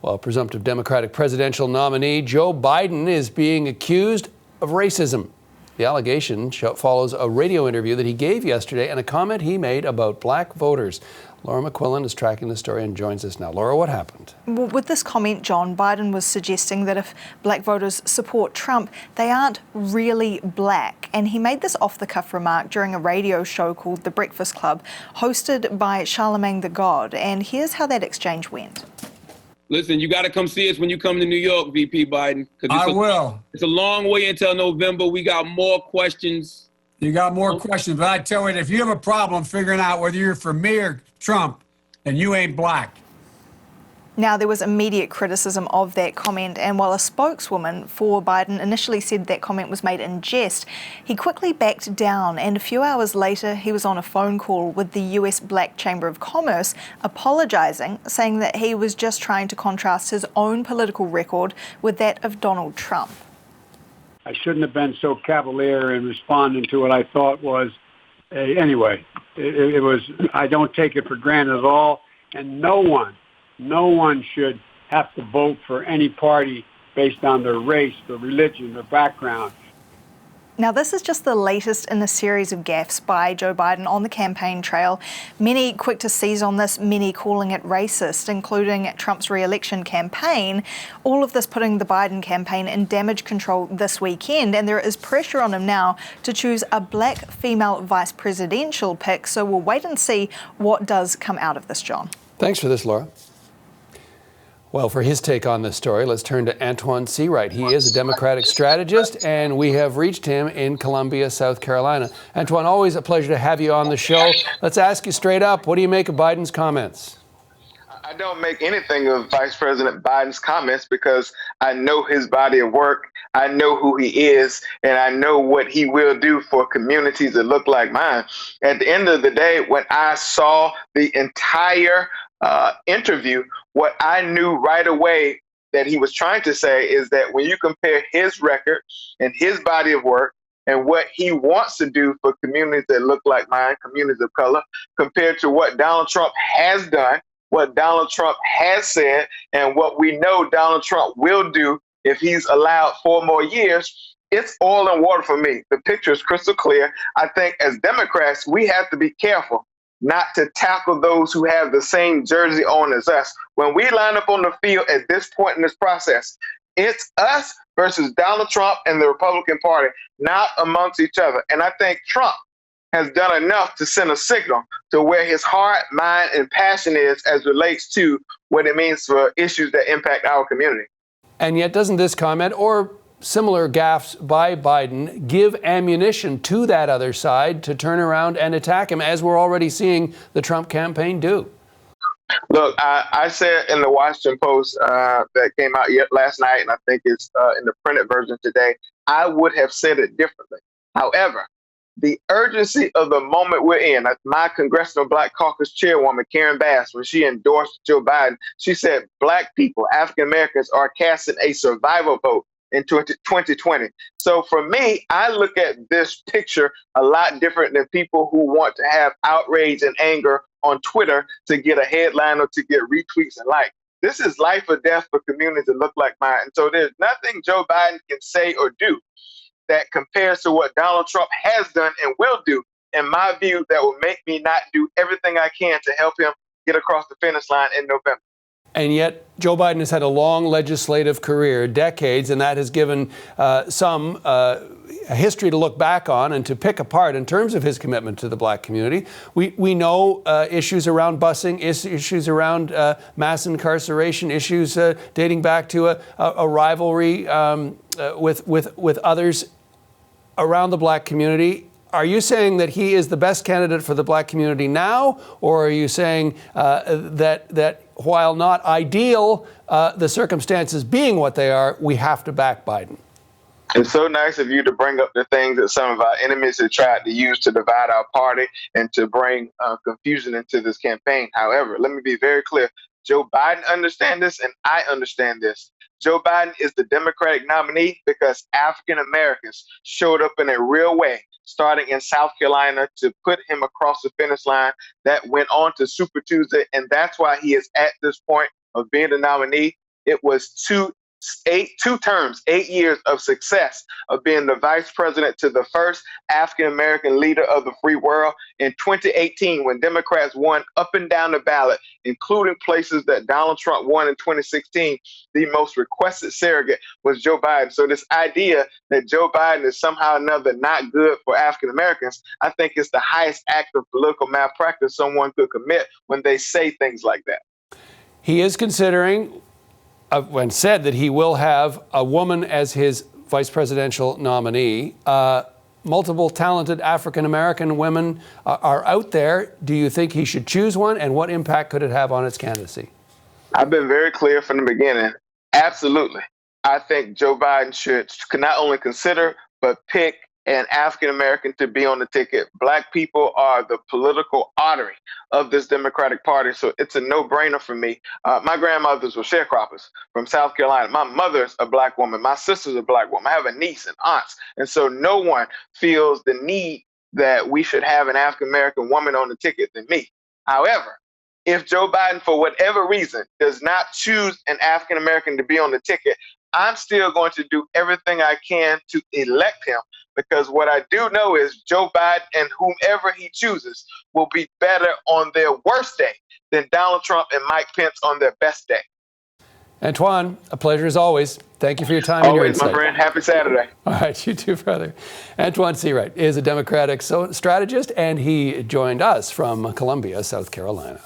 Well, presumptive Democratic presidential nominee Joe Biden is being accused of racism. The allegation follows a radio interview that he gave yesterday and a comment he made about black voters. Laura McQuillan is tracking the story and joins us now. Laura, what happened? Well, with this comment, John, Biden was suggesting that if black voters support Trump, they aren't really black. And he made this off-the-cuff remark during a radio show called The Breakfast Club, hosted by Charlemagne the God. And here's how that exchange went. Listen, you got to come see us when you come to New York, VP Biden. I will. It's a long way until November. We got more questions. You got more questions, but I tell you, if you have a problem figuring out whether you're for me or Trump, then you ain't black. Now, there was immediate criticism of that comment, and while a spokeswoman for Biden initially said that comment was made in jest, he quickly backed down, and a few hours later, he was on a phone call with the US Black Chamber of Commerce, apologising, saying that he was just trying to contrast his own political record with that of Donald Trump. I shouldn't have been so cavalier in responding to what I thought was, anyway, it was, I don't take it for granted at all, and no one should have to vote for any party based on their race, their religion, their background. Now, this is just the latest in a series of gaffes by Joe Biden on the campaign trail. Many quick to seize on this, many calling it racist, including Trump's re-election campaign. All of this putting the Biden campaign in damage control this weekend, and there is pressure on him now to choose a black female vice presidential pick. So we'll wait and see what does come out of this, John. Thanks for this, Laura. Well, for his take on this story, let's turn to Antjuan Seawright. He is a Democratic strategist, and we have reached him in Columbia, South Carolina. Antjuan, always a pleasure to have you on the show. Let's ask you straight up, what do you make of Biden's comments? I don't make anything of Vice President Biden's comments because I know his body of work, I know who he is, and I know what he will do for communities that look like mine. At the end of the day, when I saw the entire interview, what I knew right away that he was trying to say is that when you compare his record and his body of work and what he wants to do for communities that look like mine, communities of color, compared to what Donald Trump has done, what Donald Trump has said, and what we know Donald Trump will do if he's allowed 4 more years, it's oil and water for me. The picture is crystal clear. I think as Democrats, we have to be careful not to tackle those who have the same jersey on as us. When we line up on the field at this point in this process, it's us versus Donald Trump and the Republican Party, not amongst each other. And I think Trump has done enough to send a signal to where his heart, mind, and passion is as relates to what it means for issues that impact our community. And yet, doesn't this comment or similar gaffes by Biden give ammunition to that other side to turn around and attack him, as we're already seeing the Trump campaign do? Look, I said in the Washington Post that came out last night, and I think it's in the printed version today, I would have said it differently. However, the urgency of the moment we're in, my Congressional Black Caucus chairwoman, Karen Bass, when she endorsed Joe Biden, she said Black people, African Americans, are casting a survival vote in 2020. So for me, I look at this picture a lot different than people who want to have outrage and anger on Twitter to get a headline or to get retweets and likes. This is life or death for communities that look like mine. And so there's nothing Joe Biden can say or do that compares to what Donald Trump has done and will do, in my view, that will make me not do everything I can to help him get across the finish line in November. And yet, Joe Biden has had a long legislative career, decades, and that has given some a history to look back on and to pick apart in terms of his commitment to the black community. We know issues around busing, issues around mass incarceration, issues dating back to a rivalry with others around the black community. Are you saying that he is the best candidate for the black community now, or are you saying that while not ideal, the circumstances being what they are, we have to back Biden? It's so nice of you to bring up the things that some of our enemies have tried to use to divide our party and to bring confusion into this campaign. However, let me be very clear. Joe Biden understands this, and I understand this. Joe Biden is the Democratic nominee because African Americans showed up in a real way, starting in South Carolina, to put him across the finish line. That went on to Super Tuesday, and that's why he is at this point of being the nominee. It was two terms, 8 years of success of being the vice president to the first African-American leader of the free world. In 2018, when Democrats won up and down the ballot, including places that Donald Trump won in 2016, the most requested surrogate was Joe Biden. So this idea that Joe Biden is somehow or another not good for African-Americans, I think is the highest act of political malpractice someone could commit when they say things like that. He is considering, when said that he will have a woman as his vice presidential nominee. Multiple talented African-American women are out there. Do you think he should choose one, and what impact could it have on its candidacy? I've been very clear from the beginning. Absolutely. I think Joe Biden should not only consider, but pick an African-American to be on the ticket. Black people are the political artery of this Democratic Party, so it's a no-brainer for me. My grandmothers were sharecroppers from South Carolina. My mother's a Black woman. My sister's a Black woman. I have a niece and aunts. And so no one feels the need that we should have an African-American woman on the ticket than me. However, if Joe Biden, for whatever reason, does not choose an African-American to be on the ticket, I'm still going to do everything I can to elect him, because what I do know is Joe Biden and whomever he chooses will be better on their worst day than Donald Trump and Mike Pence on their best day. Antjuan, a pleasure as always. Thank you for your time and your insight. Always, my friend. Happy Saturday. All right, you too, brother. Antjuan Seawright is a Democratic strategist, and he joined us from Columbia, South Carolina.